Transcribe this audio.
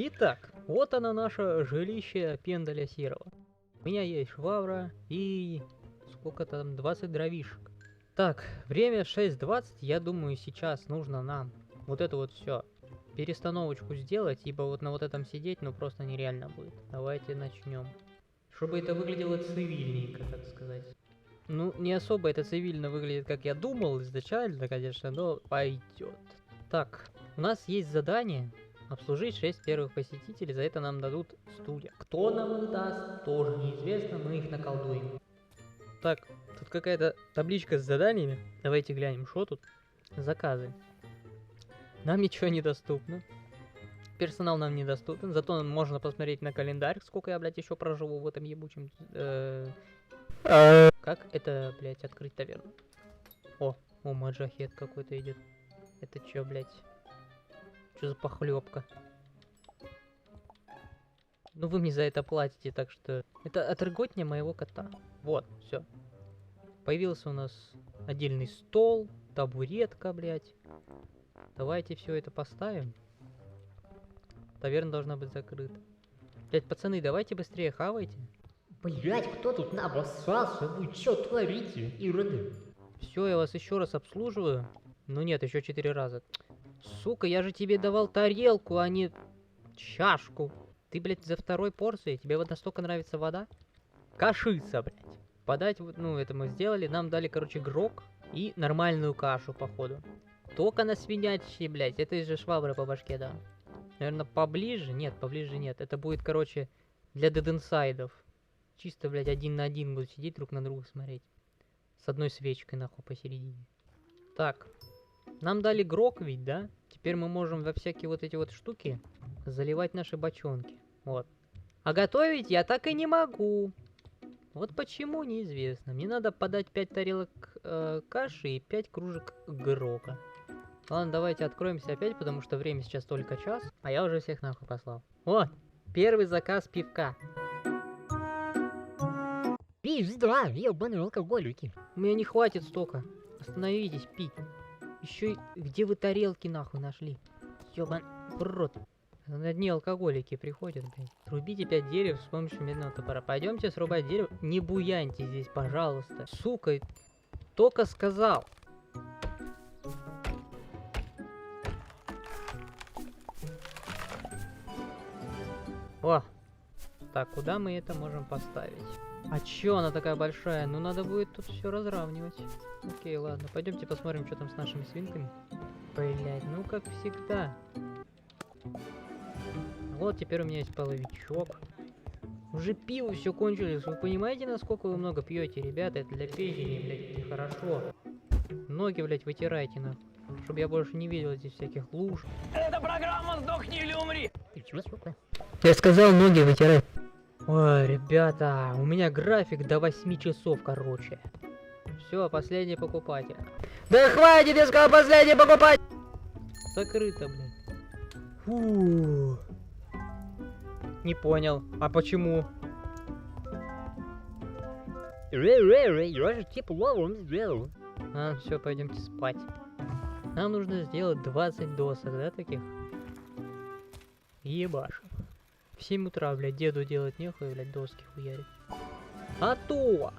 Итак, вот оно наше жилище Пендаля Серого. У меня есть швабра и... сколько там, 20 дровишек. Так, время 6:20, я думаю, сейчас нужно нам вот это вот все перестановочку сделать, ибо вот на вот этом сидеть, ну просто нереально будет. Давайте начнем. Чтобы это выглядело цивильненько, так сказать. Ну, не особо это цивильно выглядит, как я думал изначально, конечно, но пойдет. Так, у нас есть задание обслужить 6 первых посетителей, за это нам дадут стулья. Кто нам их даст, тоже неизвестно, мы их наколдуем. Так, тут какая-то табличка с заданиями. Давайте глянем, что тут. Заказы. Нам ничего не доступно. Персонал нам недоступен, зато можно посмотреть на календарь, сколько я, блядь, еще проживу в этом ебучем... Как это, блядь, открыть таверну? О, маджахет какой-то идет. Это чё, блядь? Чё за похлебка? Ну вы мне за это платите, так что... Это отрыготня моего кота. Вот, все. Появился у нас отдельный стол, табуретка, блядь. Давайте все это поставим. Таверна должна быть закрыта. Блядь, пацаны, давайте быстрее хавайте. Блять, кто тут обоссался? Вы чё творите, ироды? Все, я вас еще раз обслуживаю. Ну нет, еще 4 раза. Сука, я же тебе давал тарелку, а не чашку. Ты, блядь, за второй порцией? Тебе вот настолько нравится вода? Кашица, блядь. Подать, ну, это мы сделали. Нам дали, короче, грок и нормальную кашу, походу. Только на свинячьи, блядь. Это же швабра по башке, да. Наверное, поближе? Нет, поближе нет. Это будет, короче, для дединсайдов. Чисто, блядь, один на один будут сидеть друг на друга смотреть. С одной свечкой, нахуй, посередине. Так. Нам дали грок ведь, да? Теперь мы можем во всякие вот эти вот штуки заливать наши бочонки. Вот. А готовить я так и не могу. Вот почему, неизвестно. Мне надо подать 5 тарелок каши и 5 кружек грока. Ладно, давайте откроемся опять, потому что время сейчас только час, а я уже всех нахуй послал. Вот, первый заказ пивка. Пизда, ебаные алкоголики. У меня не хватит столько. Остановитесь, пить. Еще и где вы тарелки нахуй нашли? Ёбан в рот. Одни алкоголики приходят, блядь. Рубите 5 дерев с помощью медного топора. Пойдемте срубать дерево. Не буяньте здесь, пожалуйста. Сука, только сказал. О! Так, куда мы это можем поставить? А чё она такая большая? Ну надо будет тут все разравнивать. Окей, ладно, пойдемте посмотрим, что там с нашими свинками. Блять, ну как всегда. Вот теперь у меня есть половичок. Уже пиво все кончилось. Вы понимаете, насколько вы много пьете, ребята? Это для печени, блядь, нехорошо. Ноги, блядь, вытирайте нахуй. Чтобы я больше не видел здесь всяких луж. Это программа «Сдохни или умри». Ты чё, сука? Я сказал, ноги вытирай. Ой, ребята, у меня график до 8 часов, короче. Все, последний покупатель. Да хватит, я сказал, последний покупатель! Закрыто, блин. Фу. Не понял. А почему? Я же тепло вам сделал. А, все, пойдемте спать. Нам нужно сделать 20 досок, да, таких? Ебашим. В 7 утра, блядь, деду делать нехуй, блядь, доски хуярить. А то!